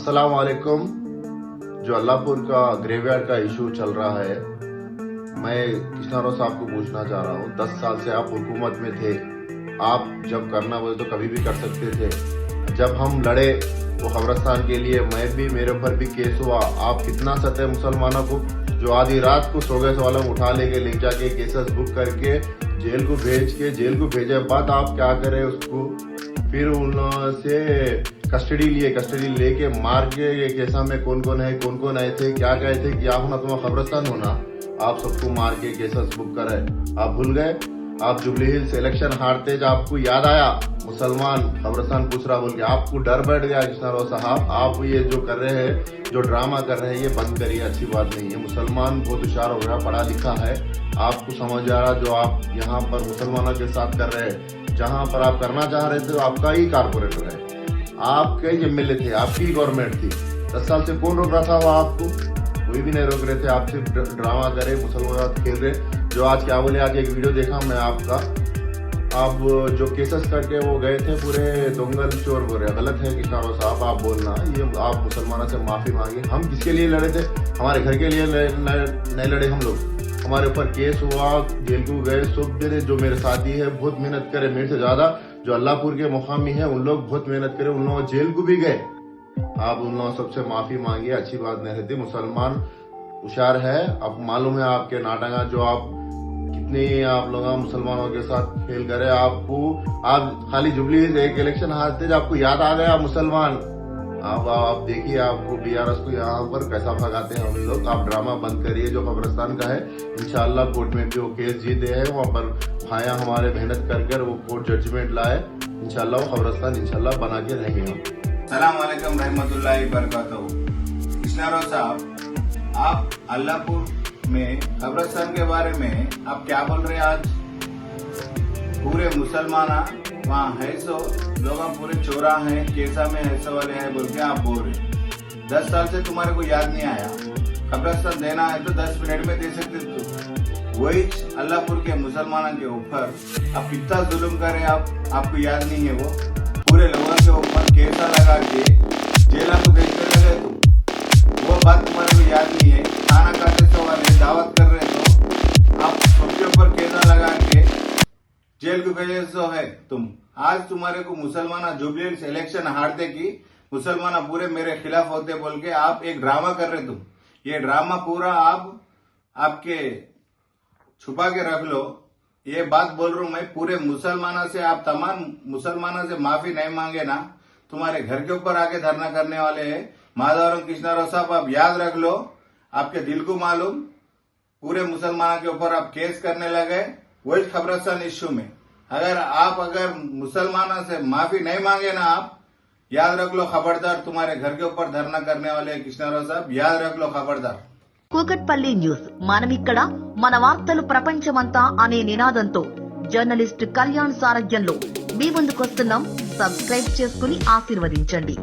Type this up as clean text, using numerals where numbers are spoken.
अस्सलाम वालेकुम। जो अल्लाहपुर का ग्रेवयार्ड का इशू चल रहा है, मैं कृष्णाराव साहब को पूछना चाह रहा हूँ। 10 साल से आप हुकूमत में थे, आप जब करना बोले तो कभी भी कर सकते थे। जब हम लड़े वो कब्रिस्तान के लिए, मैं भी, मेरे ऊपर भी केस हुआ। आप कितना सते मुसलमानों को, जो आधी रात को सो गए वालों उठा ले जाके केसेस बुक करके जेल को भेजे बाद आप क्या करे उसको, फिर उनसे कस्टडी लेके मार के ये केसा में कौन कौन आए थे, क्या कहे थे कि आप होना तुम्हारा कब्रिस्तान होना, आप सबको मार के केसेस बुक करे। आप भूल गए, आप जुबली हिल्स इलेक्शन हारते जब आपको याद आया मुसलमान कब्रिस्तान पूछ रहा बोल के, आपको डर बैठ गया कृष्णाराव साहब। आप ये जो कर रहे हैं, जो ड्रामा कर रहे हैं, ये बंद करिए, अच्छी बात नहीं है। मुसलमान बहुत होशियार हो गया, पढ़ा लिखा है, आपको समझ आ रहा जो आप यहाँ पर मुसलमानों के साथ कर रहे हैं। जहाँ पर आप करना चाह रहे थे आपका ही कारपोरेटर है, आपके एमएलए थे, आपकी गवर्नमेंट थी। 10 साल से कौन रोक रहा था वहाँ आपको? कोई भी नहीं रोक रहे थे। आप सिर्फ ड्रामा करे, मुसलमान खेल रहे। जो आज क्या बोले, आज एक वीडियो देखा मैं आपका, आप जो केसेस करके वो गए थे पूरे दंगल चोर बोल रहे, गलत है कृष्णाराव साहब आप बोलना। ये आप मुसलमानों से माफी मांगे। हम किसके लिए लड़े थे? हमारे घर के लिए नहीं लड़े हम लोग। हमारे ऊपर केस हुआ, जेल को गए, सब दे। जो मेरे साथी है बहुत मेहनत करे, मेरे से ज्यादा जो अल्लाहपुर के मुकामी है उन लोग बहुत मेहनत करे, उन लोग जेल को भी गए। आप उन लोगों सबसे माफी मांगिए, अच्छी बात नहीं रहती। मुसलमान होशियार है, अब मालूम है आपके नाटक, जो आप कितने आप लोग मुसलमानों के साथ खेल करे। आपको आप खाली जुबली एक इलेक्शन हारते जब आपको याद आ गया मुसलमान। आप देखिए आपको बीआरएस को यहाँ पर कैसा भगाते हैं हम लोग। आप ड्रामा बंद करिए। जो कब्रिस्तान का है, इंशाल्लाह कोर्ट में भी वो केस जीते हैं। वहाँ पर भाया हमारे मेहनत कर वो कोर्ट जजमेंट लाए, इंशाल्लाह वो कब्रिस्तान इंशाल्लाह बना के रहेंगे हम। सलाम वालेकुम रहमतुल्लाहि बरकातहू। कृष्णाराव साहब, आप अल्लाहपुर में कब्रिस्तान के बारे में आप क्या बोल रहे हैं? आज पूरे मुसलमान वहाँ है, सो लोग पूरे चोरा हैं, केसा में ऐसा वाले हैं बोल के आप बोल रहे। 10 साल से तुम्हारे को याद नहीं आया? कब्रिस्तान देना है तो 10 मिनट में दे सकते थे। वही अल्लाहपुर के मुसलमानों के ऊपर आप कितना जुल्म करे, आपको याद नहीं है? वो पूरे लोगों के ऊपर केसा लगा के जेला को भेजने लगे तुम, वो बात तुम्हारे को याद नहीं है? खाना खाते तो वाले दावत कर रहे तो आप सबके ऊपर केसा लगा के जेल को भेजे तो है तुम। आज तुम्हारे को मुसलमान जुबली हिल्स इलेक्शन हारते की मुसलमान पूरे मेरे खिलाफ होते बोल के आप एक ड्रामा कर रहे तुम। ये ड्रामा पूरा आपके छुपा के रख लो। ये बात बोल रहा हूं मैं पूरे मुसलमानों से। आप तमाम मुसलमानों से माफी नहीं मांगे ना, तुम्हारे घर के ऊपर आके धरना करने वाले हैं माधवराव कृष्णाराव साहब। आप याद रख लो, आपके दिल को मालूम, पूरे मुसलमानों के ऊपर आप केस करने लगे वही कब्रिस्तान इश्यू में। अगर मुसलमानों से माफी नहीं मांगे ना, आप याद रख लो खबरदार, तुम्हारे घर के ऊपर धरना करने वाले कृष्णाराव साहब, याद रख लो खबरदार। కూకట్పల్లి న్యూస్, మనమిక్కడ మన వార్తలు ప్రపంచమంతా అనే నినాదంతో జర్నలిస్ట్ కళ్యాణ్ సారథ్యంలో మీ ముందుకొస్తున్నాం. సబ్స్క్రైబ్ చేసుకుని ఆశీర్వదించండి.